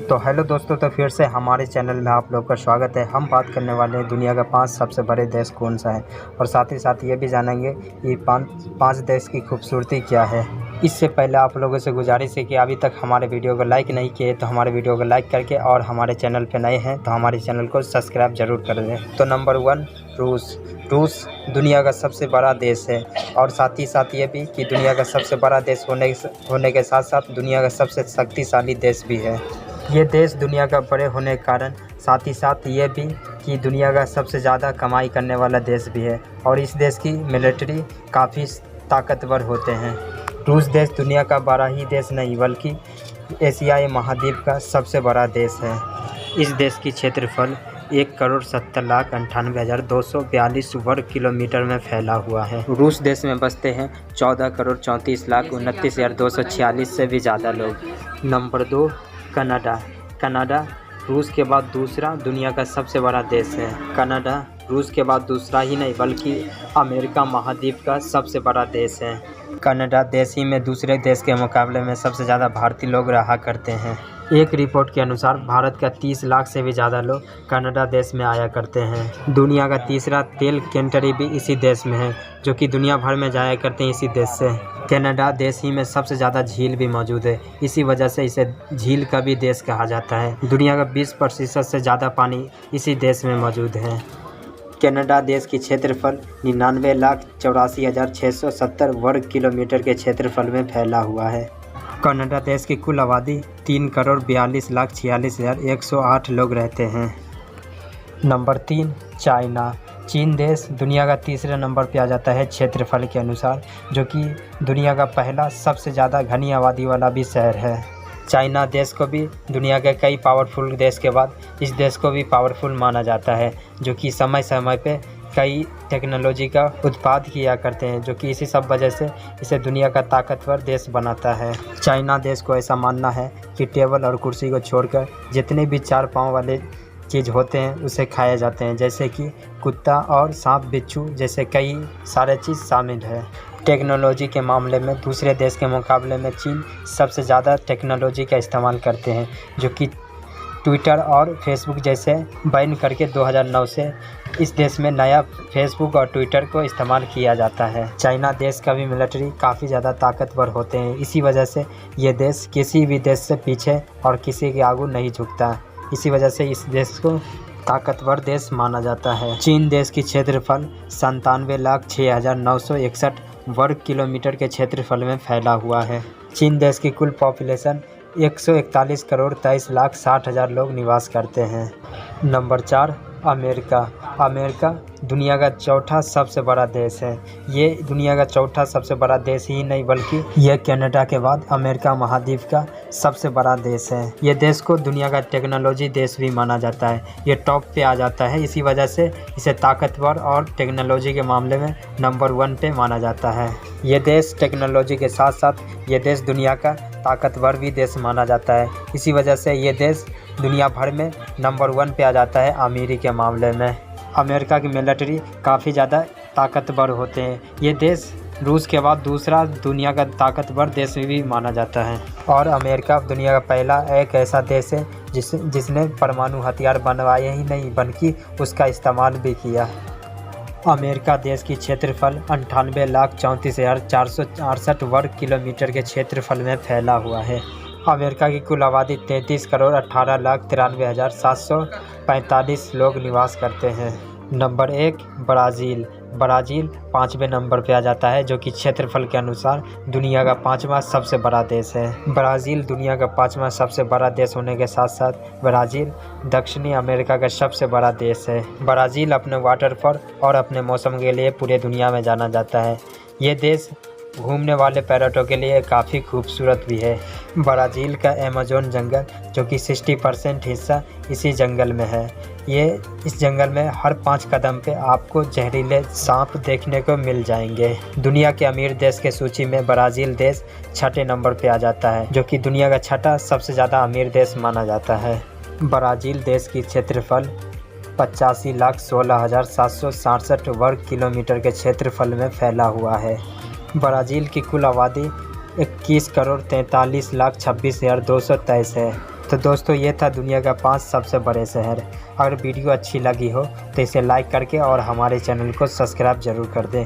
तो हेलो दोस्तों, तो फिर से हमारे चैनल में आप लोग का स्वागत है। हम बात करने वाले हैं दुनिया का 5 सबसे बड़े देश कौन सा है, और साथ ही साथ ये भी जानेंगे कि पाँच देश की खूबसूरती क्या है। इससे पहले आप लोगों से गुजारिश है कि अभी तक हमारे वीडियो को लाइक नहीं किए तो हमारे वीडियो को लाइक करके, और हमारे चैनल पर नए हैं तो हमारे चैनल को सब्सक्राइब ज़रूर कर दें। तो नंबर 1 रूस दुनिया का सबसे बड़ा देश है, और साथ ही साथ ये भी कि दुनिया का सबसे बड़ा देश होने के साथ साथ दुनिया का सबसे शक्तिशाली देश भी है। ये देश दुनिया का बड़े होने के कारण साथ ही साथ ये भी कि दुनिया का सबसे ज़्यादा कमाई करने वाला देश भी है, और इस देश की मिलिट्री काफ़ी ताकतवर होते हैं। रूस देश दुनिया का बड़ा ही देश नहीं बल्कि एशियाई महाद्वीप का सबसे बड़ा देश है। इस देश की क्षेत्रफल 1,70,98,242 वर्ग किलोमीटर में फैला हुआ है। रूस देश में बसते हैं 14,34,29,246 से भी ज़्यादा लोग। नंबर 2 कनाडा रूस के बाद दूसरा दुनिया का सबसे बड़ा देश है। कनाडा रूस के बाद दूसरा ही नहीं बल्कि अमेरिका महाद्वीप का सबसे बड़ा देश है। कनाडा देश ही में दूसरे देश के मुकाबले में सबसे ज़्यादा भारतीय लोग रहा करते हैं। एक रिपोर्ट के अनुसार भारत का 30 लाख से भी ज़्यादा लोग कनाडा देश में आया करते हैं। दुनिया का तीसरा तेल कैंटरी भी इसी देश में है, जो कि दुनिया भर में जाया करते हैं इसी देश से। कनाडा देश ही में सबसे ज़्यादा झील भी मौजूद है, इसी वजह से इसे झील का भी देश कहा जाता है। दुनिया का 20% से ज़्यादा पानी इसी देश में मौजूद है। कनाडा देश की क्षेत्रफल 99,84,670 वर्ग किलोमीटर के क्षेत्रफल में फैला हुआ है। कनाडा देश की कुल आबादी 3,42,46,108 लोग रहते हैं। Number 3 China. चीन देश दुनिया का तीसरे नंबर पे आ जाता है क्षेत्रफल के अनुसार, जो कि दुनिया का पहला सबसे ज़्यादा घनी आबादी वाला भी शहर है। चाइना देश को भी दुनिया के कई पावरफुल देश के बाद इस देश को भी पावरफुल माना जाता है, जो कि समय समय पे कई टेक्नोलॉजी का उत्पाद किया करते हैं, जो कि इसी सब वजह से इसे दुनिया का ताकतवर देश बनाता है। चाइना देश को ऐसा मानना है कि टेबल और कुर्सी को छोड़कर जितने भी 4 पाँव वाले चीज़ होते हैं उसे खाए जाते हैं, जैसे कि कुत्ता और सांप बिच्छू जैसे कई सारे चीज़ शामिल है। टेक्नोलॉजी के मामले में दूसरे देश के मुकाबले में चीन सबसे ज़्यादा टेक्नोलॉजी का इस्तेमाल करते हैं, जो कि ट्विटर और फेसबुक जैसे बैन करके 2009 से इस देश में नया फेसबुक और ट्विटर को इस्तेमाल किया जाता है। चाइना देश का भी मिलिट्री काफ़ी ज़्यादा ताकतवर होते हैं, इसी वजह से ये देश किसी भी देश से पीछे और किसी के आगू नहीं झुकता। इसी वजह से इस देश को ताकतवर देश माना जाता है। चीन देश की क्षेत्रफल 97,06,961 वर्ग किलोमीटर के क्षेत्रफल में फैला हुआ है। चीन देश की कुल पॉपुलेशन 141,23,60,000 लोग निवास करते हैं। नंबर 4 अमेरिका दुनिया का चौथा सबसे बड़ा देश है। ये दुनिया का चौथा सबसे बड़ा देश ही नहीं बल्कि यह कनाडा के बाद अमेरिका महाद्वीप का सबसे बड़ा देश है। ये देश को दुनिया का टेक्नोलॉजी देश भी माना जाता है। ये टॉप पे आ जाता है, इसी वजह से इसे ताकतवर और टेक्नोलॉजी के मामले में नंबर 1 पे माना जाता है। ये देश टेक्नोलॉजी के साथ साथ ये देश दुनिया का ताकतवर भी देश माना जाता है, इसी वजह से ये देश दुनिया भर में नंबर 1 पे आ जाता है अमीरी के मामले में। अमेरिका की मिलिट्री काफ़ी ज़्यादा ताकतवर होते हैं। ये देश रूस के बाद दूसरा दुनिया का ताकतवर देश भी माना जाता है, और अमेरिका दुनिया का पहला एक ऐसा देश है जिसने परमाणु हथियार बनवाए ही नहीं बल्कि उसका इस्तेमाल भी किया। अमेरिका देश की क्षेत्रफल 98,34,468 वर्ग किलोमीटर के क्षेत्रफल में फैला हुआ है। अमेरिका की कुल आबादी 33,18,93,745 लोग निवास करते हैं। नंबर 1 ब्राज़ील 5वें नंबर पे आ जाता है, जो कि क्षेत्रफल के अनुसार दुनिया का 5वां सबसे बड़ा देश है। ब्राज़ील दुनिया का 5वां सबसे बड़ा देश होने के साथ साथ ब्राज़ील दक्षिणी अमेरिका का सबसे बड़ा देश है। ब्राज़ील अपने वाटरफॉल और अपने मौसम के लिए पूरे दुनिया में जाना जाता है। ये देश घूमने वाले पर्यटकों के लिए काफ़ी खूबसूरत भी है। ब्राज़ील का अमेज़न जंगल, जो कि 60% हिस्सा इसी जंगल में है। इस जंगल में हर 5 कदम पे आपको जहरीले सांप देखने को मिल जाएंगे। दुनिया के अमीर देश के सूची में ब्राज़ील देश 6ठे नंबर पे आ जाता है, जो कि दुनिया का 6ठा सबसे ज़्यादा अमीर देश माना जाता है। ब्राज़ील देश की क्षेत्रफल 85,16,767 वर्ग किलोमीटर के क्षेत्रफल में फैला हुआ है। ब्राज़ील की कुल आबादी 21,43,26,223 है। तो दोस्तों ये था दुनिया का 5 सबसे बड़े शहर। अगर वीडियो अच्छी लगी हो तो इसे लाइक करके और हमारे चैनल को सब्सक्राइब ज़रूर कर दें।